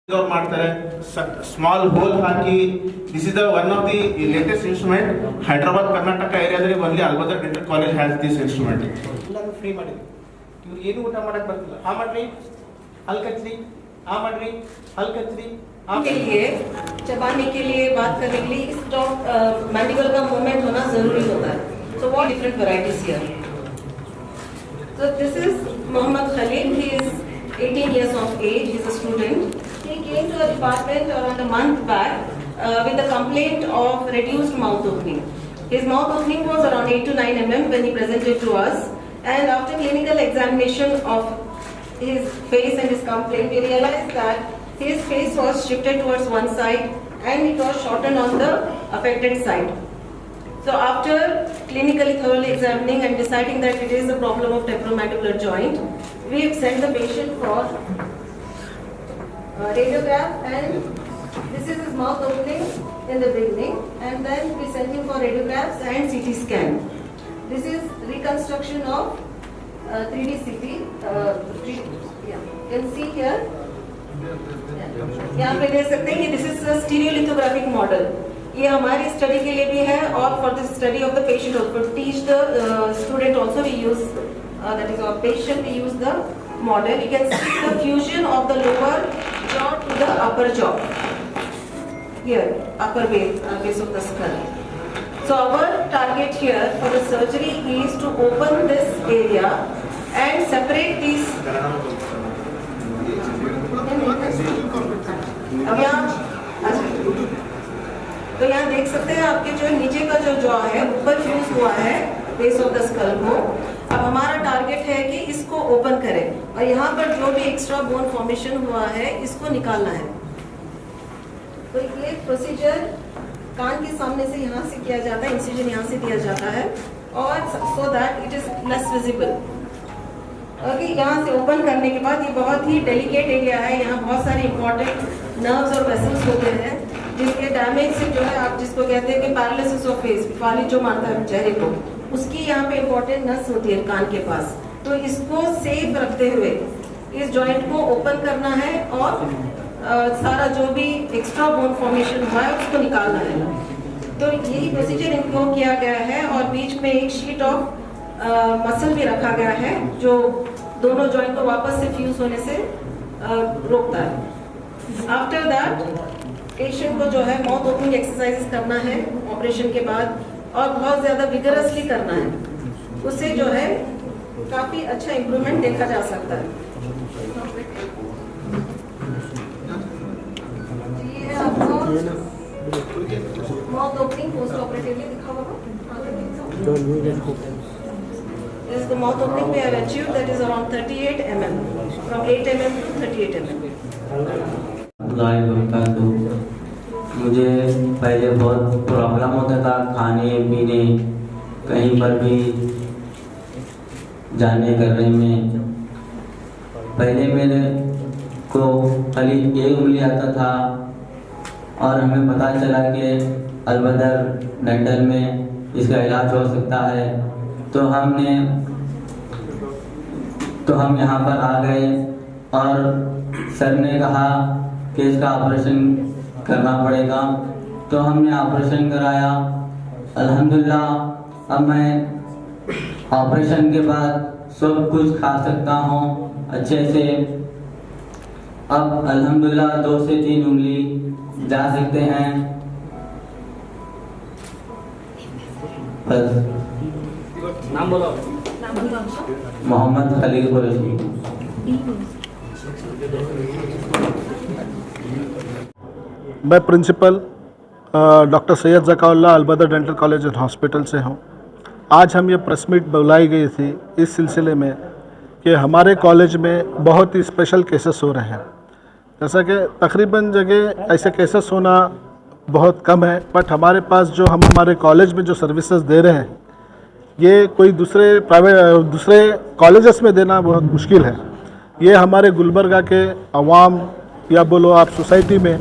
ಅವ್ರು ಮಾಡ್ತಾರೆ small hole ಹಾಕಿ this is the one of the latest instrument Hyderabad Karnataka ಏರಿಯಾದಲ್ಲಿ only Albadar dental college has this instrument ಎಲ್ಲರೂ free ಮಾಡಿದ್ವಿ ಇವ್ರಿಗೆ ಏನು ಊಟ ಮಾಡಕ್ ಬರ್ತಿಲ್ಲ ಆ ಮಾಡ್ರಿ ಹಲ್ ಕಚ್ರಿ ಆ ಮಾಡ್ರಿ ಹಲ್ ಕಚ್ರಿ के लिए चबाने के लिए बात करने के लिए इस मैंडिबल का मूवमेंट होना जरूरी होता है so what different varieties here so this is Mohammad Khalil he is 18 years of age he is a student he came to the department around a month back with a complaint of reduced mouth opening his mouth opening was around 8 to 9 mm when he presented to us and after clinical examination of his face and his complaint we realized that his face was shifted towards one side and it was shortened on the affected side. So after clinically thoroughly examining and deciding that it is the problem of temporomandibular joint, we have sent the patient for radiograph and this is his mouth opening in the beginning and then we sent him for radiographs and CT scan. This is reconstruction of 3D CT. You can see here. यहाँ पे देख सकते हैं कि this is स्टीरियोलिथोग्राफिक model ये हमारी study के लिए भी है और for the study of the patient also teach the student also we use that is our patient we use the model you can see the fusion of the lower jaw to the upper jaw here upper base of the skull so our target here for the surgery is to open this area and separate these अब यहाँ तो यहाँ देख सकते हैं आपके जो नीचे का जो जॉ है ऊपर फ्यूज हुआ है बेस ऑफ द स्कल को अब हमारा टारगेट है कि इसको ओपन करें और यहाँ पर जो भी एक्स्ट्रा बोन फॉर्मेशन हुआ है इसको निकालना है तो ये प्रोसीजर कान के सामने से यहाँ से किया जाता है इंसिजन यहाँ से दिया जाता है और so that it is less visible okay यहाँ से ओपन करने के बाद ये बहुत ही डेलिकेट एरिया है यहाँ बहुत सारे इंपॉर्टेंट नर्व्स और वेसल्स होते हैं जिसके डैमेज से जो है आप जिसको कहते हैं कि पैरालिसिस ऑफ फेस फालिज जो मारता है चेहरे को उसकी यहाँ पे इंपॉर्टेंट नस होती है कान के पास तो इसको सेफ रखते हुए इस जॉइंट को ओपन करना है और सारा जो भी एक्स्ट्रा बोन फॉर्मेशन हुआ है उसको निकालना है तो यही प्रोसीजर इनको किया गया है और बीच में एक शीट ऑफ मसल भी रखा गया है जो दोनों जॉइंट को वापस से फ्यूज होने से रोकता है आफ्टर दैट पेशेंट को जो है माउथ ओपनिंग एक्सरसाइजेस करना है ऑपरेशन के बाद और बहुत ज़्यादा विगरसली करना है उससे जो है काफ़ी अच्छा इम्प्रूवमेंट देखा जा सकता है ये आपको माउथ ओपनिंग पोस्ट ऑपरेटिवली दिखा होगा This is the mouth opening we have achieved that is around 38 mm from 8 mm to 38 mm. मुझे पहले बहुत प्रॉब्लम होता था खाने पीने कहीं पर भी जाने करने में पहले मेरे को खाली एक उंगली आता था और हमें पता चला कि अलबदर डेंटल में इसका इलाज हो सकता है तो हम यहाँ पर आ गए और सर ने कहा कि इसका ऑपरेशन करना पड़ेगा तो हमने ऑपरेशन कराया अल्हम्दुलिल्लाह अब मैं ऑपरेशन के बाद सब कुछ खा सकता हूँ अच्छे से अब अल्हम्दुलिल्लाह 2 से 3 उंगली जा सकते हैं बस नाम बोलो मोहम्मद खलील कुरैशी मैं principal doctor Syed Zakaullah Albadar dental college and hospital से हूं। आज हम ये प्रेस मीट बुलाई गई थी इस सिलसिले में कि हमारे कॉलेज में बहुत ही स्पेशल केसेस हो रहे हैं जैसा कि तकरीबन जगह ऐसे केसेस होना बहुत कम है बट हमारे पास जो हम हमारे कॉलेज में जो सर्विसेज दे रहे हैं ये कोई दूसरे कॉलेजेस में देना बहुत मुश्किल है ये हमारे गुलबर्गा के अवाम या बोलो आप सोसाइटी में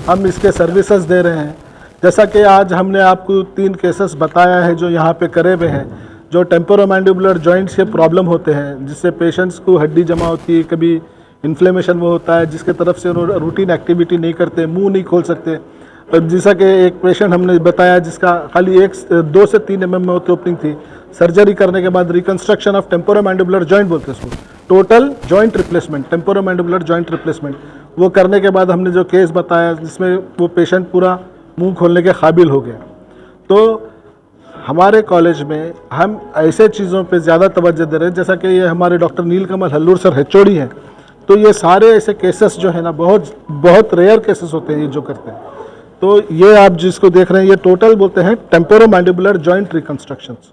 हम इसके सर्विसेज दे रहे हैं जैसा कि आज हमने आपको 3 केसेस बताया है जो यहाँ पे करे हुए हैं जो टेम्पोरोमैंडिबुलर जॉइंट्स के प्रॉब्लम होते हैं जिससे पेशेंट्स को हड्डी जमा होती है कभी इन्फ्लेमेशन वो होता है जिसके तरफ से उन्होंने रूटीन एक्टिविटी नहीं करते, मुंह नहीं खोल सकते। और जैसा कि एक पेशेंट हमने बताया जिसका खाली 2 से 3 mm माउथ ओपनिंग थी, सर्जरी करने के बाद रिकंस्ट्रक्शन ऑफ टेम्पोरोमैंडिबुलर जॉइंट बोलते हैं उसको, total joint replacement, temporomandibular joint replacement, वो करने के बाद हमने जो केस बताया जिसमें वो पेशेंट पूरा मुंह खोलने के काबिल हो गया। तो हमारे कॉलेज में हम ऐसे चीज़ों पे ज़्यादा तवज्जो दे रहे हैं, जैसा कि ये हमारे डॉक्टर नीलकमल हल्लूर सर HOD हैं, तो ये सारे ऐसे केसेस जो है ना बहुत रेयर केसेस होते हैं ये जो करते हैं। तो ये आप जिसको देख रहे हैं ये टोटल बोलते हैं टेम्पोरोमैंडिबुलर जॉइंट रिकंस्ट्रक्शंस।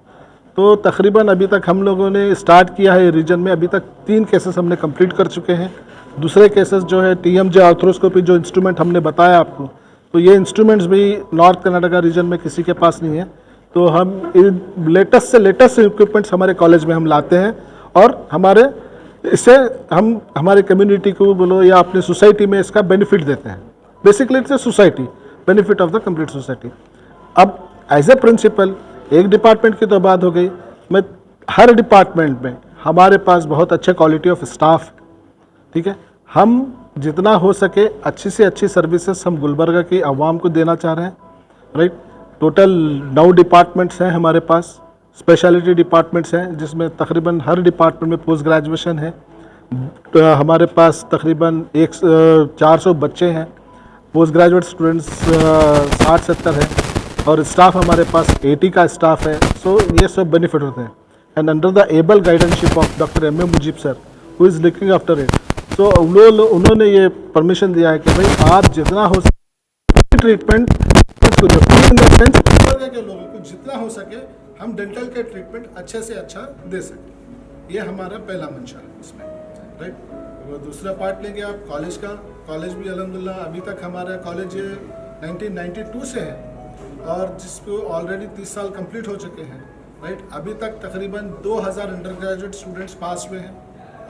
तो तकरीबन अभी तक हम लोगों ने स्टार्ट किया है रीजन में, अभी तक 3 केसेस हमने कंप्लीट कर चुके हैं। दूसरे केसेस जो है TMJ आर्थ्रोस्कोपी जो इंस्ट्रूमेंट हमने बताया आपको, तो ये इंस्ट्रूमेंट्स भी नॉर्थ कर्नाटका रीजन में किसी के पास नहीं है। तो हम लेटेस्ट से लेटेस्ट इक्विपमेंट्स हमारे कॉलेज में हम लाते हैं और इससे हम हमारे कम्युनिटी को बोलो या अपनी सोसाइटी में इसका बेनिफिट देते हैं। Basically it's a society, benefit of the complete society. अब एज ए प्रिंसिपल एक डिपार्टमेंट की तो बात हो गई, मैं हर डिपार्टमेंट में हमारे पास बहुत अच्छे क्वालिटी ऑफ स्टाफ, ठीक है, हम जितना हो सके अच्छी से अच्छी सर्विसेज हम गुलबर्गा की आवाम को देना चाह रहे हैं, राइट। टोटल 9 डिपार्टमेंट्स हैं हमारे पास, स्पेशलिटी डिपार्टमेंट्स हैं जिसमें तकरीबन हर डिपार्टमेंट में पोस्ट ग्रेजुएशन है। तो हमारे पास तकरीबन 400 बच्चे हैं, पोस्ट ग्रेजुएट स्टूडेंट्स 60-70 हैं और स्टाफ हमारे पास 80 का स्टाफ है। सो ये सब बेनिफिट होते हैं and under the able guidanceship of doctor M.A. Mujeeb sir who is looking after it. So उन्होंने ये परमिशन दिया है कि भाई आप जितना हो सके ट्रीटमेंट के लोगों को जितना हो सके हम डेंटल के ट्रीटमेंट अच्छे से अच्छा दे सकें, ये हमारा पहला मंशा है इसमें, राइट। वो दूसरा पार्ट लेंगे आप कॉलेज का। कॉलेज भी अल्हम्दुलिल्लाह अभी तक हमारा कॉलेज 1992 से है और जिसको ऑलरेडी 30 साल कंप्लीट हो चुके हैं, राइट। अभी तक तकरीबन 2000 अंडर ग्रेजुएट स्टूडेंट्स पास हुए हैं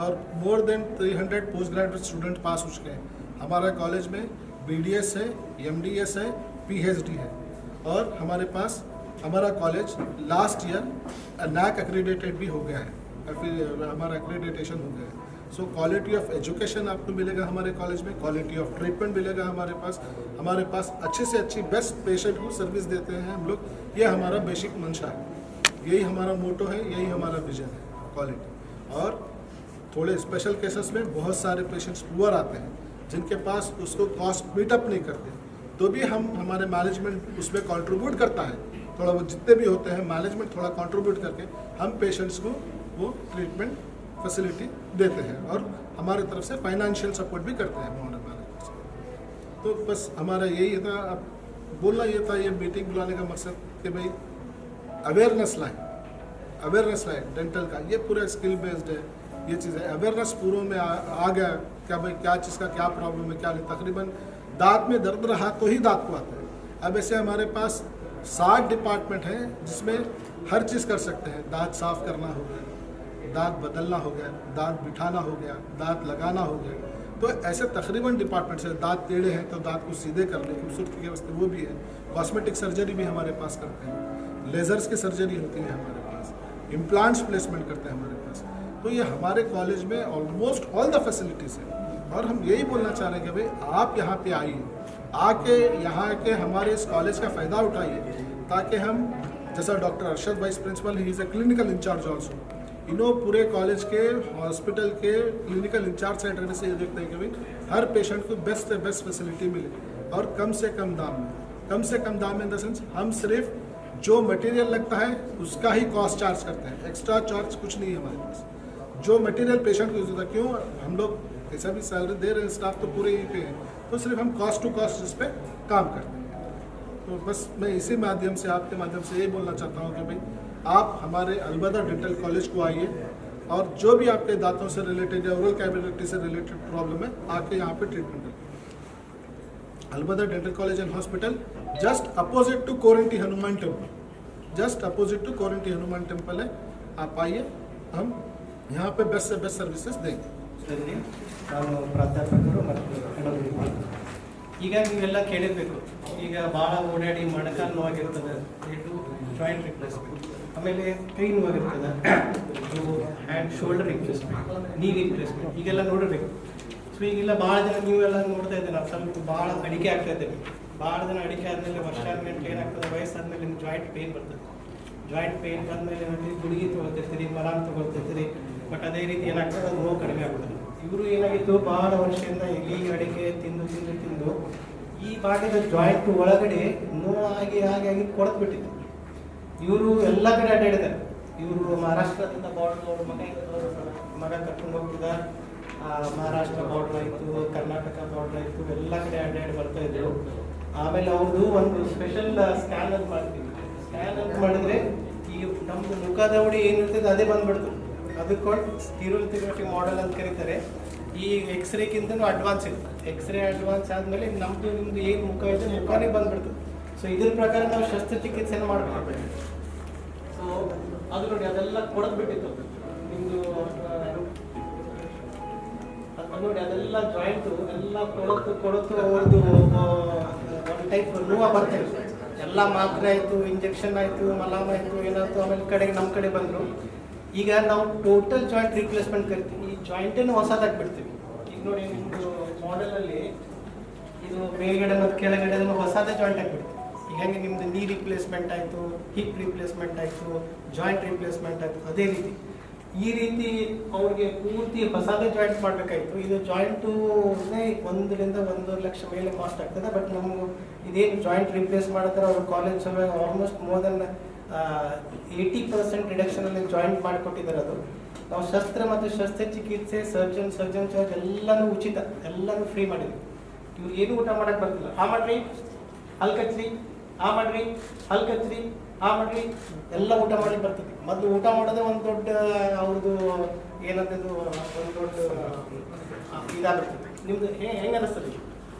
और more than 300 post graduate student पास हो चुके हैं। हमारा कॉलेज में BDS है, MDS है, PhD है और हमारे पास हमारा college last year NAAC accredited भी हो गया है, फिर हमारा एक्रीडेटेशन हो गया है। सो क्वालिटी ऑफ एजुकेशन आपको मिलेगा हमारे कॉलेज में, क्वालिटी ऑफ ट्रीटमेंट मिलेगा हमारे पास अच्छे से अच्छी बेस्ट पेशेंट को सर्विस देते हैं हम लोग। ये हमारा बेसिक मंशा है, यही हमारा मोटो है, यही हमारा विजन है, क्वालिटी। और थोड़े स्पेशल केसेस में बहुत सारे पेशेंट्स पुअर आते हैं जिनके पास उसको कॉस्ट मीटअप नहीं करते, तो भी हमारे मैनेजमेंट उसमें कंट्रीब्यूट करता है, थोड़ा वो जितने भी होते हैं मैनेजमेंट थोड़ा कंट्रीब्यूट करके हम पेशेंट्स को वो ट्रीटमेंट फैसिलिटी देते हैं और हमारे तरफ से फाइनेंशियल सपोर्ट भी करते हैं हमारे मैनेजमेंट से। तो बस हमारा यही था, अब बोलना ये था, ये मीटिंग बुलाने का मकसद कि भाई अवेयरनेस लाए डेंटल का। ये पूरा स्किल बेस्ड है, ये चीज़ है, अवेयरनेस पूरों में आ गया क्या भाई क्या चीज़ का क्या प्रॉब्लम है क्या नहीं। तकरीबन दांत में दर्द रहा तो ही दांत को आता है। अब ऐसे हमारे पास 60 डिपार्टमेंट हैं जिसमें हर चीज़ कर सकते हैं। दांत साफ करना हो गया, दांत बदलना हो गया, दांत बिठाना हो गया, दांत लगाना हो गया। तो ऐसे तकरीबन डिपार्टमेंट्स हैं। दांत टेढ़े हैं तो दांत को सीधे करने खूबसूरती के वास्ते वो भी है। कॉस्मेटिक सर्जरी भी हमारे पास करते हैं, लेजर्स की सर्जरी होती है हमारे पास, इम्प्लांट्स प्लेसमेंट करते हैं हमारे पास। तो ये हमारे कॉलेज में ऑलमोस्ट ऑल द फैसिलिटीज़ है और हम यही बोलना चाह रहे हैं कि भाई आप यहाँ पे आइए, आके यहाँ के हमारे इस कॉलेज का फ़ायदा उठाइए ताकि हम, जैसा doctor Arshad vice principal he is a clinical in-charge also, इन्हों पूरे कॉलेज के हॉस्पिटल के क्लिनिकल इंचार्ज साइड रहने से ये देखते हैं कि भाई हर पेशेंट को बेस्ट से बेस्ट फैसिलिटी मिले और कम से कम दाम में। कम से कम दाम इन द सेंस हम सिर्फ जो मटेरियल लगता है उसका ही कॉस्ट चार्ज करते हैं, एक्स्ट्रा चार्ज कुछ नहीं है हमारे पास। जो मटेरियल पेशेंट को यूज़ होता है, क्यों हम लोग कैसा भी सैलरी दे रहे हैं, स्टाफ तो पूरे यहीं पे है, तो सिर्फ हम कॉस्ट टू कॉस्ट इस पर काम करते हैं। तो बस मैं इसी माध्यम से आपके माध्यम से यही बोलना चाहता हूँ कि भाई आप हमारे अलबदा डेंटल कॉलेज को आइए और जो भी आपके दांतों से रिलेटेड या ओरल कैविटी से रिलेटेड प्रॉब्लम है आके यहाँ पे ट्रीटमेंट करें। Albadar dental college and hospital just opposite to Koranti Hanuman temple, just opposite to Koranti Hanuman temple है। आप आइए, हम यहाँ पे बेस्ट से बेस्ट सर्विसेज देंगे। ನಾನು ಪ್ರಾಧ್ಯಾಪಕರು ಮತ್ತು ಇನ್ನೊಂದು ಈಗ ನೀವೆಲ್ಲ ಕೇಳಿರಬೇಕು, ಈಗ ಭಾಳ ಓಡಾಡಿ ಮೊಣಕಾಲು ನೋವಾಗಿರ್ತದೆ, ಇದು ಜಾಯಿಂಟ್ ರಿಪ್ಲೇಸ್ಮೆಂಟ್, ಆಮೇಲೆ ಕೈ ನೋವಾಗಿರ್ತದೆ, hand shoulder replacement, knee replacement, ಈಗೆಲ್ಲ ನೋಡಿರ್ಬೇಕು. ಸೊ ಈಗೆಲ್ಲ ಭಾಳ ಜನ ನೀವೆಲ್ಲ ನೋಡ್ತಾ ಇದ್ದೀವಿ ನಾವು ಸ್ವಲ್ಪ ಭಾಳ ಅಡಿಕೆ ಆಗ್ತಾ ಇದ್ದೇವೆ. ಭಾಳ ಜನ ಅಡಿಕೆ ಆದಮೇಲೆ ವರ್ಷ ಆದಮೇಲೆ ಏನಾಗ್ತದೆ, ವಯಸ್ಸಾದ್ಮೇಲೆ ನಿಮ್ಗೆ ಜಾಯಿಂಟ್ ಪೇನ್ ಬರ್ತದೆ. ಜಾಯಿಂಟ್ ಪೇನ್ ಬಂದಮೇಲೆ ಏನಾಗ್ತದೆ, ಗುಳಿಗೆ ತೊಗೊಳ್ತಿರ್ತೀರಿ, ಮಲಾಮ್ ತೊಗೊಳ್ತಿರ್ತೀರಿ. ಬಟ್ ಅದೇ ರೀತಿ ಏನಾಗ್ತದೆ, ಅದು ನೋವು ಕಡಿಮೆ ಆಗೋದಿಲ್ಲ. ಇವರು ಏನಾಗಿತ್ತು, ಭಾಳ ವರ್ಷದಿಂದ ಈ ಅಡಿಕೆ ತಿಂದು ಈ ಭಾಗದ ಜಾಯಿಂಟ್ ಒಳಗಡೆ ನೋವಾಗಿ ಆಗಿ ಕೊಡತ್ ಬಿಟ್ಟಿದ್ರು. ಇವರು ಎಲ್ಲ ಕಡೆ ಅಡ್ಡಾಡಿದ್ದಾರೆ. ಇವರು ಮಹಾರಾಷ್ಟ್ರದಿಂದ ಬಾರ್ಡರ್ ಅವ್ರ ಮಗ ಕರ್ಕೊಂಡು ಹೋಗ್ತಿದ್ದ. ಮಹಾರಾಷ್ಟ್ರ ಬಾರ್ಡರ್ ಆಯಿತು, ಕರ್ನಾಟಕ ಬಾರ್ಡರ್ ಆಯಿತು, ಎಲ್ಲ ಕಡೆ ಅಡ್ಡಾಡಿ ಬರ್ತಾ ಇದ್ರು. ಆಮೇಲೆ ಅವ್ರದ್ದು ಒಂದು ಸ್ಪೆಷಲ್ ಸ್ಕ್ಯಾನ್ ಅಂತ ಮಾಡ್ತೀವಿ. ಸ್ಕ್ಯಾನ್ ಅಂತ ಮಾಡಿದ್ರೆ ಈ ನಮ್ದು ಮುಖದವಡಿ ಏನಿರ್ತದೆ ಅದೇ ಬಂದ್ಬಿಡ್ತು. ಅದಕ್ಕೊಂಡು ಸ್ಟೀರಿಯೋಲಿಥೋಗ್ರಫಿ ಮಾಡೆಲ್ ಅಂತ ಕರೀತಾರೆ. ಈ ಎಕ್ಸ್ರೇಕ್ಕಿಂತನೂ ಅಡ್ವಾನ್ಸ್ ಇರುತ್ತೆ. ಎಕ್ಸ್ರೇ ಅಡ್ವಾನ್ಸ್ ಆದಮೇಲೆ ನಿಮ್ಮದು ಏನು ಮುಖ ಇದೆ ಮುಖನೇ ಬಂದ್ಬಿಡ್ತು. ಸೊ ಇದ್ರ ಪ್ರಕಾರ ನಾವು ಶಸ್ತ್ರಚಿಕಿತ್ಸೆನ ಮಾಡಬೇಕು. ಸೊ ಅದು ನೋಡಿ, ಅದೆಲ್ಲ ಕೊಡದ್ಬಿಟ್ಟಿತ್ತು ನಿಮ್ಮದು. ಅದು ನೋಡಿ, ಅದೆಲ್ಲ ಜಾಯಿಂಟು ಎಲ್ಲ ಕೊಳತು ಅವ್ರದ್ದು ಒಂದು ಟೈಪ್ ನೋವು ಬರ್ತದೆ. ಎಲ್ಲ ಮಾತ್ರೆ ಆಯಿತು, ಇಂಜೆಕ್ಷನ್ ಆಯಿತು, ಮಲಾಮ್ ಆಯಿತು, ಏನಾಯ್ತು. ಆಮೇಲೆ ಕಡೆಗೆ ನಮ್ಮ ಕಡೆ ಬಂದರು. ಈಗ ನಾವು ಟೋಟಲ್ ಜಾಯಿಂಟ್ ರಿಪ್ಲೇಸ್ಮೆಂಟ್ ಕರಿತೀವಿ. ಈ ಜಾಯಿಂಟನ್ನು ಹೊಸದಾಗಿಬಿಡ್ತೀವಿ. ಈಗ ನೋಡಿ, ನಿಮ್ಮದು ಮಾಡೆಲಲ್ಲಿ ಇದು ಮೇಲ್ಗಡೆ ಮತ್ತು ಕೆಳಗಡೆ ಹೊಸದೇ ಜಾಯಿಂಟ್ ಆಗಿಬಿಡ್ತೀವಿ. ಈಗ ಹೆಂಗೆ ನಿಮ್ಮದು ನೀ ರಿಪ್ಲೇಸ್ಮೆಂಟ್ ಆಯಿತು, ಹಿಪ್ ರಿಪ್ಲೇಸ್ಮೆಂಟ್ ಆಯಿತು, ಜಾಯಿಂಟ್ ರಿಪ್ಲೇಸ್ಮೆಂಟ್ ಆಯಿತು, ಅದೇ ರೀತಿ ಈ ರೀತಿ ಅವ್ರಿಗೆ ಪೂರ್ತಿ ಹೊಸದೇ ಜಾಯಿಂಟ್ ಮಾಡಬೇಕಾಯಿತು. ಇದು ಜಾಯಿಂಟು 1 ಲಕ್ಷ ಮೇಲೆ ಕಾಸ್ಟ್ ಆಗ್ತದೆ. ಬಟ್ ನಮ್ಗೆ ಇದೇನು ಜಾಯಿಂಟ್ ರಿಪ್ಲೇಸ್ ಮಾಡ್ತಾರೆ ಅವ್ರ ಕಾಲೇಜ್ ಸಲುವಾಗಿ ಆಲ್ಮೋಸ್ಟ್ ಮೋರ್ ದೆನ್ 80% ರಿಡಕ್ಷನಲ್ಲಿ ಜಾಯಿಂಟ್ ಮಾಡಿಕೊಟ್ಟಿದ್ದಾರೆ. ಅದು ನಾವು ಶಸ್ತ್ರ ಮತ್ತು ಶಸ್ತ್ರಚಿಕಿತ್ಸೆ, ಸರ್ಜನ್ ಚಾರ್ಜ್ ಎಲ್ಲನೂ ಉಚಿತ, ಎಲ್ಲನೂ ಫ್ರೀ ಮಾಡಿದ್ವಿ. ಇವ್ರು ಏನು ಊಟ ಮಾಡಕ್ಕೆ ಬರ್ತಿಲ್ಲ. ಆ ಮಾಡ್ರಿ, ಅಲ್ಲಿ ಕಚ್ರಿ, ಆ ಮಾಡ್ರಿ, ಅಲ್ಲಿ ಕಚ್ರಿ, ಆ ಮಾಡ್ರಿ, ಎಲ್ಲ ಊಟ ಮಾಡಿ ಬರ್ತದೆ. ಮೊದಲು ಊಟ ಮಾಡೋದೇ ಒಂದು ದೊಡ್ಡ ಅವ್ರದ್ದು ಏನಂತದ್ದು ಒಂದು ದೊಡ್ಡ ಇದಾಗ್ಬಿಡ್ತದೆ. ನಿಮ್ದು ಹೆಂಗೆ ಅನಿಸ್ತದೆ?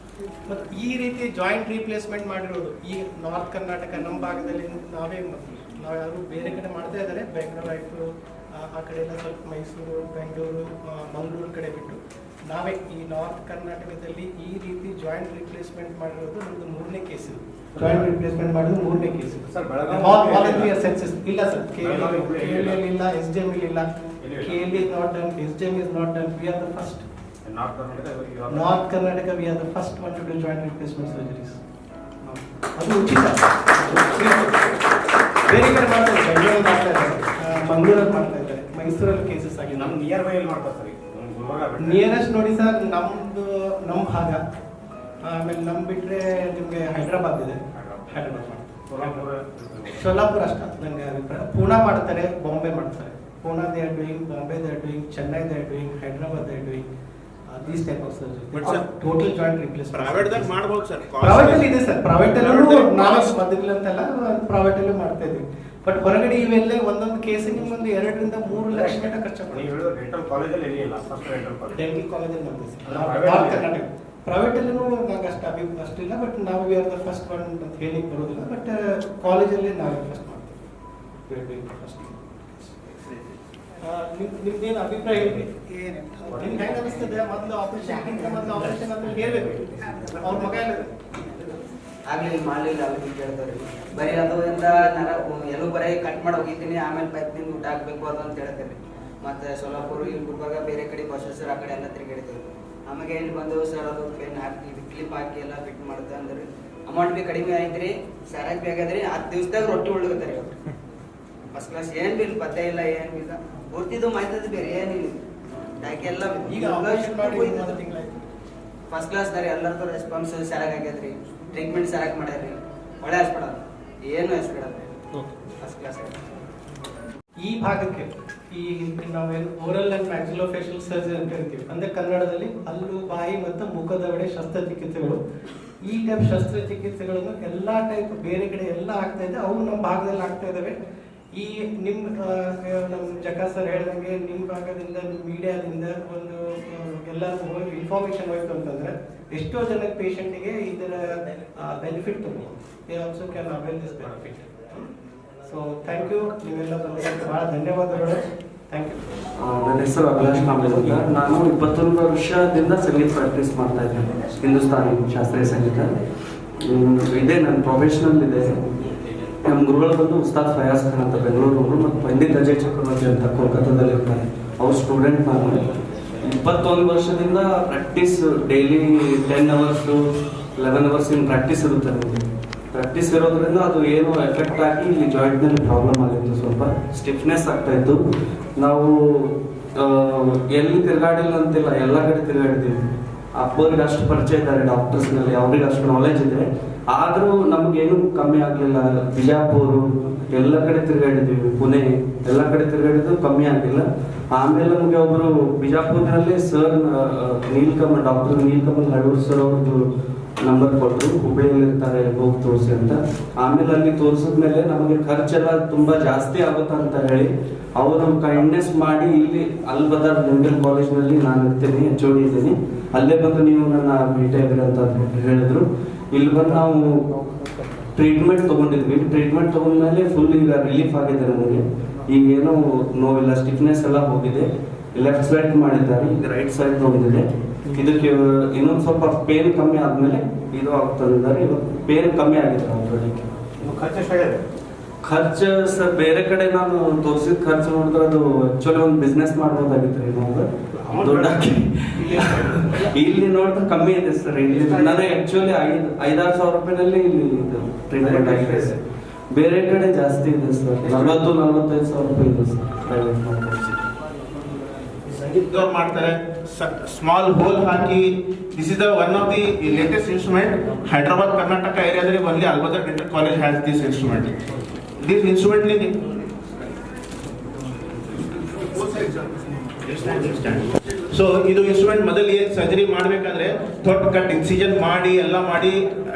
ಮತ್ತು ಈ ರೀತಿ ಜಾಯಿಂಟ್ ರೀಪ್ಲೇಸ್ಮೆಂಟ್ ಮಾಡಿರೋದು ಈ ನಾರ್ತ್ ಕರ್ನಾಟಕ ನಮ್ಮ ಭಾಗದಲ್ಲಿ ನಾವು ಯಾರು ಬೇರೆ ಕಡೆ ಮಾಡ್ತಾ ಇದ್ದಾರೆ. ಬೆಂಗಳೂರು ಆಯಿತು, ಆ ಕಡೆ ಎಲ್ಲ ಸ್ವಲ್ಪ ಮೈಸೂರು, ಬೆಂಗಳೂರು, ಮಂಗಳೂರು ಕಡೆ ಬಿಟ್ಟು ನಾವೇ ಈ ನಾರ್ತ್ ಕರ್ನಾಟಕದಲ್ಲಿ ಈ ರೀತಿ ಜಾಯಿಂಟ್ ರಿಪ್ಲೇಸ್ಮೆಂಟ್ ಮಾಡಿರೋದು ನಮ್ಮದು 3ನೇ ಕೇಸ್. ಜಾಯಿಂಟ್ ರಿಪ್ಲೇಸ್ಮೆಂಟ್ ಮಾಡಿರೋದು 3ನೇ ಕೇಸ್. ವಾಲಂಟಿಯರ್ ಸೆನ್ಸಸ್ ಇಲ್ಲ ಸರ್. KL ಇಲ್ಲ, SDM ಇಲ್ಲ. KL is not done, SDM is not done. We are the first. North Karnataka, we are the first one to do joint replacement surgeries. ಅದು ಉಚಿತ. ಬೇರೆ ಕಡೆ ಮಾಡ್ತಾ ಇದ್ದಾರೆ, ಬೆಂಗಳೂರಲ್ಲಿ ಮಾಡ್ತಾ ಇದ್ದಾರೆ, ಮಂಗಳೂರಲ್ಲಿ ಮಾಡ್ತಾ ಇದ್ದಾರೆ, ಮೈಸೂರಲ್ಲಿ ಕೇಸಸ್ ಆಗಿದೆ. ನಮ್ಮ ನಿಯರ್ ಬೈ ಎಲ್ಲಿ ಮಾಡ್ತಾರೆ ಸರ್? ನಿಯರೆಸ್ಟ್ ನೋಡಿ ಸರ್, ನಮ್ಮ ಭಾಗ. ಆಮೇಲೆ ನಮ್ಮ ಬಿಟ್ಟರೆ ನಿಮಗೆ ಹೈದ್ರಾಬಾದ್ ಇದೆ, ಸೋಲಾಪುರ ಅಷ್ಟ ನನಗೆ ಅಭಿಪ್ರಾಯ. ಪೂನಾ ಮಾಡ್ತಾರೆ, ಬಾಂಬೆ ಮಾಡ್ತಾರೆ. Poona they are doing, Bombay they are doing, Chennai they are doing, Hyderabad they are doing these type of surgery. But sir, total joint replacement. Private ದಾಗ ಮಾಡಬಹುದು ಸರ್. ಪ್ರೈವೇಟ್ ಅಲ್ಲಿ ಇದೆ ಸರ್. ಪ್ರೈವೇಟ್ ಅಲ್ಲೂ ನಾವು ಮೊದಲಂತೆಲ್ಲ ಪ್ರೈವೇಟ್ ಅಲ್ಲೂ ಮಾಡ್ತಾ ಇದ್ವಿ. ಬಟ್ ಹೊರಗಡೆ ಇವೆಲ್ಲ ಒಂದೊಂದು ಕೇಸಿಗೆ ನಿಮ್ಗೊಂದು 2 ರಿಂದ 3 ಲಕ್ಷ ಗಂಟ ಖರ್ಚು ಮಾಡಿ. ನೀವು ಹೇಳಿದ್ರೆ ಡೆಂಟಲ್ ಕಾಲೇಜಲ್ಲಿ ಎಲ್ಲಿ ಇಲ್ಲ, ಫಸ್ಟ್ ಡೆಂಟಲ್ ಕಾಲೇಜಲ್ಲಿ ಮಾಡ್ತೀವಿ ಸರ್. ನಾರ್ತ್ ಕರ್ನಾಟಕ ಪ್ರೈವೇಟ್ ಅಲ್ಲೂ ನಂಗೆ ಅಷ್ಟಿಲ್ಲ. ಬಟ್ ನಾವು we are the first one ಅಂತ ಹೇಳಿ ಬರೋದಿಲ್ಲ. ಬಟ್ ಕಾಲೇಜಲ್ಲಿ ನಾವೇ ಫಸ್ಟ್ ಮಾಡ್ತೀವಿ. ಫಸ್ಟ್ ನಿಮ್ದೇನು ಅಭಿಪ್ರಾಯ ಹೇಳಿ? ನಿಮ್ಗೆ ಹೆಂಗೆ ಅನಿಸ್ತದೆ? ಮೊದಲು ಆಪರೇಷನ್ ಅಂತ ಹೇಳ್ಬೇಕು. ಅವ್ರ ಮಗ ಆಗ್ಲಿಲ್ಲ ಮಾಡಲಿಲ್ಲ ಅವ್ರಿಗೆ ಕೇಳ್ತಾರೆ. ಬರೀ ಅದರಿಂದ ಎಲ್ಲೂ ಬರೀ ಕಟ್ ಮಾಡಿ ಹೋಗಿದ್ದೀನಿ, ಆಮೇಲೆ ಪೈಪ್ನಿಂದ ಊಟ ಹಾಕ್ಬೇಕು ಅದು ಅಂತ ಹೇಳ್ತಾರೆ. ಮತ್ತು ಸೋಲಾಪುರ, ಇಲ್ಲಿ ಗುಲ್ಬರ್ಗ, ಬೇರೆ ಕಡೆ ಬಸವೇಶ್ವರ ಆ ಕಡೆ ಎಲ್ಲ ತಿರುಗಾಡ್ತೀವಿ. ಆಮೇಲೆ ಇಲ್ಲಿ ಬಂದೆವು ಸರ್, ಅದು ಪೆನ್ ಹಾಕಿ ಕ್ಲಿಪ್ ಹಾಕಿ ಎಲ್ಲ ಫಿಟ್ ಮಾಡುತ್ತೆ ಅಂದ್ರೆ ಅಮೌಂಟ್ ಭೀ ಕಡಿಮೆ ಆಯ್ತು. ಸರಾಜ್ ಭೀ ಆಗ್ಯದ್ರಿ. 10 ದಿವಸದಾಗ ರೊಟ್ಟಿ ಉಳ್ಕೊತಾರೆ ಅವ್ರು. ಫಸ್ಟ್ ಕ್ಲಾಸ್ ಏನು ಬಿ ಪತ್ತೆ ಇಲ್ಲ, ಏನು ಇಲ್ಲ. ಗೊತ್ತಿದ್ದು ಮಾಹಿತಿ ಬೇರೆ ಏನಿಲ್ಲ. ಯಾಕೆ ಎಲ್ಲ ಈಗ ಫಸ್ಟ್ ಕ್ಲಾಸ್ ದಾರಿ ಎಲ್ಲರದ್ದು ರೆಸ್ಪಾನ್ಸ್ ಸರಿಯಾಗಿ ಆಗ್ಯದ್ರಿ. ಟ್ರೀಟ್ಮೆಂಟ್ ಸರಿಯಾಗಿ ಮಾಡ್ಯಾರ್ರಿ. ಒಳ್ಳೆ ಹಾಸ್ಪಿಟಲ್, ಏನು ಹಾಸ್ಪಿಟಲ್ ಫಸ್ಟ್ ಕ್ಲಾಸ್. ಈ ಭಾಗಕ್ಕೆ ಈ ನಾವೇನು ಓರಲ್ ಅಂಡ್ ಮ್ಯಾಕ್ಸಿಲೋಫೇಶಿಯಲ್ ಸರ್ಜರಿ ಅಂತ ಕರಿತೀವಿ. ಅಂದ್ರೆ ಕನ್ನಡದಲ್ಲಿ ಹಲ್ಲು, ಬಾಯಿ ಮತ್ತು ಮುಖದವಡೆ ಶಸ್ತ್ರಚಿಕಿತ್ಸೆಗಳು. ಈ ಟೈಪ್ ಶಸ್ತ್ರಚಿಕಿತ್ಸೆಗಳನ್ನು ಎಲ್ಲ ಟೈಪ್ ಬೇರೆ ಕಡೆ ಎಲ್ಲ ಆಗ್ತಾ ಇದೆ. ಅವು ನಮ್ಮ ಭಾಗದಲ್ಲಿ ಆಗ್ತಾ ಇದ್ದಾವೆ. ಈ ನಮ್ಮ ಜಕ ಸರ್ ಹೇಳ್ದಂಗೆ ನಿಮ್ಮ ಭಾಗದಿಂದ, ಮೀಡಿಯಾದಿಂದ ಒಂದು ಎಲ್ಲರಿಗೂ ಇನ್ಫಾರ್ಮೇಶನ್ ಹೋಯ್ತು ಅಂತಂದ್ರೆ ಎಷ್ಟೋ ಜನಕ್ಕೆ ಪೇಷಂಟಿಗೆ ಇದರ ಬೆನಿಫಿಟ್ ತಗೊಂಡು they also can avail this benefit. So thank you. ನೀವೆಲ್ಲ ಬಂದಿದ್ದಕ್ಕೆ ಭಾಳ ಧನ್ಯವಾದಗಳು. Thank you. ನನ್ನ ಹೆಸರು ಅಭಿಲಾಷ್ ಕಾಂಬ್ಳೆ ಅಂತ. ನಾನು 21 ವರ್ಷದಿಂದ ಸಂಗೀತ ಪ್ರಾಕ್ಟೀಸ್ ಮಾಡ್ತಾ ಇದ್ದೇನೆ, ಹಿಂದೂಸ್ತಾನಿ ಶಾಸ್ತ್ರೀಯ ಸಂಗೀತ. ಇದೇ ನನ್ನ ಪ್ರೊಫೆಷನಲ್ ಇದೆ. ನಮ್ಮ ಗುರುಗಳು ಬಂದು ಉಸ್ತಾದ್ ಫಯಾಜ್ ಖಾನ್ ಅಂತ ಬೆಂಗಳೂರು, ಮತ್ತು ಪಂಡಿತ್ ಅಜಯ್ ಚಕ್ರವರ್ತಿ ಅಂತ ಕೋಲ್ಕತ್ತಾದಲ್ಲಿ ಇರ್ತಾರೆ. ಅವ್ರ ಸ್ಟೂಡೆಂಟ್ ನಾನು. 21 ವರ್ಷದಿಂದ practice daily 10 hours 11 hours in practice ಇರುತ್ತೆ ನಮಗೆ. ಪ್ರಾಕ್ಟೀಸ್ ಇರೋದ್ರಿಂದ ಅದು ಏನೋ ಎಫೆಕ್ಟ್ ಆಗಿ ಇಲ್ಲಿ ಜಾಯಿಂಟ್ನಲ್ಲಿ ಪ್ರಾಬ್ಲಮ್ ಆಗಿತ್ತು, ಸ್ವಲ್ಪ ಸ್ಟಿಫ್ನೆಸ್ ಆಗ್ತಾ ಇತ್ತು. ನಾವು ಎಲ್ಲಿ ತಿರುಗಾಡಿಲ್ಲ ಅಂತಿಲ್ಲ, ಎಲ್ಲ ಕಡೆ ತಿರುಗಾಡಿದ್ದೀವಿ. ಅಪ್ಪರಿಗೆ ಅಷ್ಟು ಪರಿಚಯ ಇದ್ದಾರೆ ಡಾಕ್ಟರ್ಸ್ನಲ್ಲಿ, ಅವ್ರಿಗೆ ಅಷ್ಟು ನಾಲೆಜ್ ಇದೆ. ಆದರೂ ನಮಗೇನು ಕಮ್ಮಿ ಆಗಲಿಲ್ಲ. ಬಿಜಾಪುರ ಎಲ್ಲ ಕಡೆ ತಿರುಗಾಡಿದ್ದೀವಿ, ಪುಣೆ ಎಲ್ಲ ಕಡೆ ತಿರುಗಾಡಿದ್ದು ಕಮ್ಮಿ ಆಗಿಲ್ಲ. ಆಮೇಲೆ ನಮಗೆ ಒಬ್ಬರು ಬಿಜಾಪುರದಲ್ಲಿ sir Nilkamal, doctor Nilkamal ಹಡೂರ್ sir ಅವ್ರದ್ದು ನಂಬರ್ ಕೊಟ್ಟರು, ಹುಬ್ಬಳ್ಳಿಯಲ್ಲಿ ಇರ್ತಾರೆ, ಹೋಗಿ ತೋರಿಸಿ ಅಂತ. ಆಮೇಲೆ ಅಲ್ಲಿ ತೋರಿಸಿದ್ಮೇಲೆ ನಮಗೆ ಖರ್ಚೆಲ್ಲ ತುಂಬ ಜಾಸ್ತಿ ಆಗುತ್ತೆ ಅಂತ ಹೇಳಿ ಅವರು ಕೈಂಡ್ನೆಸ್ ಮಾಡಿ ಇಲ್ಲಿ ಅಲ್ಬದರ್ ಡೆಂಟಲ್ ಕಾಲೇಜ್ನಲ್ಲಿ ನಾನು ಇರ್ತೀನಿ, HOD ಇದ್ದೀನಿ, ಅಲ್ಲೇ ಬಂದು ನೀವು ನನ್ನ ಭೇಟಿ ಆಗಿರಿ ಅಂತ ಹೇಳಿದ್ರು. ಇಲ್ಲಿ ಬಂದು ನಾವು ಟ್ರೀಟ್ಮೆಂಟ್ ತೊಗೊಂಡಿದ್ವಿ. ಟ್ರೀಟ್ಮೆಂಟ್ ತೊಗೊಂಡ್ಮೇಲೆ ಫುಲ್ ಈಗ ರಿಲೀಫ್ ಆಗಿದೆ ನಮಗೆ. ಈಗೇನು ನೋವಿಲ್ಲ, ಸ್ಟಿಫ್ನೆಸ್ ಎಲ್ಲ ಹೋಗಿದೆ. ಲೆಫ್ಟ್ ಸೈಡ್ ಮಾಡಿದ್ದಾರೆ, ಈಗ ರೈಟ್ ಸೈಡ್ ತೊಗೊಂಡಿದೆ. ಇದಕ್ಕೆ ಇನ್ನೊಂದು ಸ್ವಲ್ಪ ಪೇನ್ ಕಮ್ಮಿ ಆದಮೇಲೆ ಇದು ಆಗ್ತದಿದ್ದಾರೆ. ಇವಾಗ ಪೇನ್ ಕಮ್ಮಿ ಆಗಿದೆ ಆಲ್ರೆಡಿ. ಖರ್ಚು ಸರ್ ಬೇರೆ ಕಡೆ ನಾನು ತೋರಿಸಿದ ಖರ್ಚು ನೋಡಿದ್ರೆ ಅದು ಆಕ್ಚುಲಿ ಒಂದು ಬಿಸ್ನೆಸ್ ಮಾಡ್ಬೋದಾಗಿತ್ತು ರೀ ನಾವು ದೊಡ್ಡಕ್ಕೆ. ಇಲ್ಲಿ ನೋಡಿದ್ರೆ ಕಮ್ಮಿ ಇದೆ ಸರ್. ಇಲ್ಲಿ ನನಗೆ ಆಕ್ಚುಲಿ 5-6 ಸಾವಿರ ರೂಪಾಯಿನಲ್ಲಿ ಇಲ್ಲಿ ಟ್ರೀಟ್ಮೆಂಟ್ ಆಗಿದೆ ಸರ್. ಬೇರೆ ಕಡೆ ಜಾಸ್ತಿ ಇದೆ ಸರ್, 40-45 ಸಾವಿರ ರೂಪಾಯಿ ಇದೆ ಸರ್ ಪ್ರೈವೇಟ್ ಸಂಗೀತದವ್ರು ಮಾಡ್ತಾರೆ. ಸ್ಮಾಲ್ ಹೋಲ್ ಹಾಕಿ, this is the one of the latest instrument. Hyderabad Karnataka ಏರಿಯಾದಲ್ಲಿ only Albadar dental college has this instrument. This instrument so ಇದು ಇನ್ಸ್ಟ್ರೂಮೆಂಟ್ ಮೊದಲು ಏನು ಸರ್ಜರಿ ಮಾಡಬೇಕಂದ್ರೆ ದೊಡ್ಡ ಕಟ್ ಇನ್ಸಿಷನ್ ಮಾಡಿ ಎಲ್ಲ ಮಾಡಿ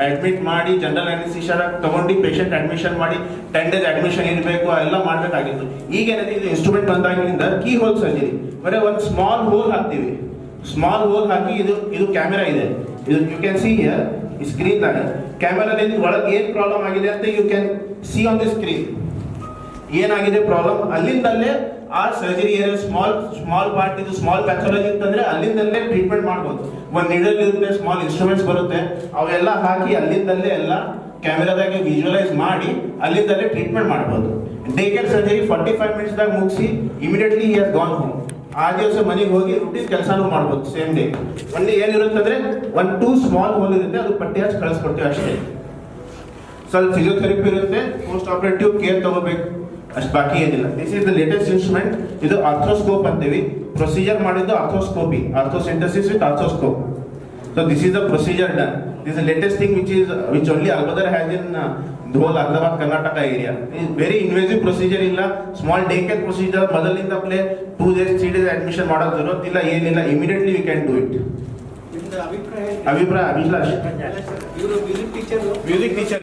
ಅಡ್ಮಿಟ್ ಮಾಡಿ ಜನರಲ್ ಅನಿಸ್ಟೇಷಿಯಾ ತಗೊಂಡು ಪೇಷಂಟ್ ಅಡ್ಮಿಷನ್ ಮಾಡಿ 10 days ಅಡ್ಮಿಷನ್ ಇರಬೇಕು, ಎಲ್ಲ ಮಾಡಬೇಕಾಗಿತ್ತು. ಈಗ ಏನಿದೆ, ಇದು ಇನ್ಸ್ಟ್ರೂಮೆಂಟ್ ಬಂದಾಗಿನಿಂದ ಕೀ ಹೋಲ್ ಸರ್ಜರಿ, ಬರೀ ಒಂದು ಸ್ಮಾಲ್ ಹೋಲ್ ಹಾಕ್ತೀವಿ. ಸ್ಮಾಲ್ ಹೋಲ್ ಹಾಕಿ ಇದು ಕ್ಯಾಮೆರಾ ಇದೆ, ಇದು ಯು ಕ್ಯಾನ್ ಸಿ ಹಿಯರ್ ಈ ಸ್ಕ್ರೀನ್ದಾಗ ಕ್ಯಾಮೆರಾದಿಂದ ಒಳಗೆ ಏನು ಪ್ರಾಬ್ಲಮ್ ಆಗಿದೆ ಅಂತ you can see on the screen. ಏನಾಗಿದೆ ಪ್ರಾಬ್ಲಮ್, ಅಲ್ಲಿಂದಲ್ಲೇ ಆ ಸರ್ಜರಿ ಏರಿಯಾ ಸ್ಮಾಲ್ ಪಾರ್ಟ್, ಇದು ಸ್ಮಾಲ್ ಪ್ಯಾಥಾಲಜಿ ಅಂತಂದ್ರೆ ಅಲ್ಲಿಂದಲ್ಲೇ ಟ್ರೀಟ್ಮೆಂಟ್ ಮಾಡ್ಬೋದು. ಒಂದು ನೀಡಲ್ ಇರುತ್ತೆ, ಸ್ಮಾಲ್ ಇನ್ಸ್ಟ್ರೂಮೆಂಟ್ಸ್ ಬರುತ್ತೆ, ಅವೆಲ್ಲ ಹಾಕಿ ಅಲ್ಲಿಂದಲ್ಲೇ ಎಲ್ಲ ಕ್ಯಾಮೆರಾದಾಗೆ ವಿಜುವಲೈಸ್ ಮಾಡಿ ಅಲ್ಲಿಂದಲ್ಲೇ ಟ್ರೀಟ್ಮೆಂಟ್ ಮಾಡ್ಬೋದು. ಡೇ ಕೇರ್ ಸರ್ಜರಿ 45 minutesದಾಗ ಮುಗಿಸಿ immediately he has gone home. ಆ ದಿವಸ ಮನೆಗೆ ಹೋಗಿ ರೂಟೀನ್ ಕೆಲಸನೂ ಮಾಡ್ಬೋದು ಸೇಮ್ ಡೇ. ಒನ್ಲಿ ಏನಿರುತ್ತೆ ಅಂದ್ರೆ 1-2 ಸ್ಮಾಲ್ ಹೋಲ್ ಇರುತ್ತೆ, ಅದು ಪಟ್ಟಿ ಹಚ್ಚಿ ಕಳಿಸ್ಕೊಡ್ತೀವಿ ಅಷ್ಟೇ. ಸ್ವಲ್ಪ ಫಿಸಿಯೋಥೆರಪಿ ಇರುತ್ತೆ, ಪೋಸ್ಟ್ ಆಪರೇಟಿವ್ ಕೇರ್ ತಗೋಬೇಕು, ಅಷ್ಟು ಬಾಕಿ ಏನಿಲ್ಲ. This is the latest instrument. ಇದು ಆರ್ಥೋಸ್ಕೋಪ್ ಅಂತೀವಿ. ಪ್ರೊಸೀಜರ್ ಮಾಡಿದ್ದು arthroscopy, arthrocentesis with arthroscope. So this is the procedure done. This is latest thing which only Albadar has in ಧೋಲ್ Ahmedabad Karnataka area. Very invasive procedure ಇಲ್ಲ, small day care procedure. ಮೊದಲಿಂದ ಪ್ಲೇ 2 days 3 days admission ಮಾಡೋದು ಜರುರತ್ತಿಲ್ಲ, ಏನಿಲ್ಲ, immediately we can do it. ಅಭಿಪ್ರಾಯ Abhilash, music teacher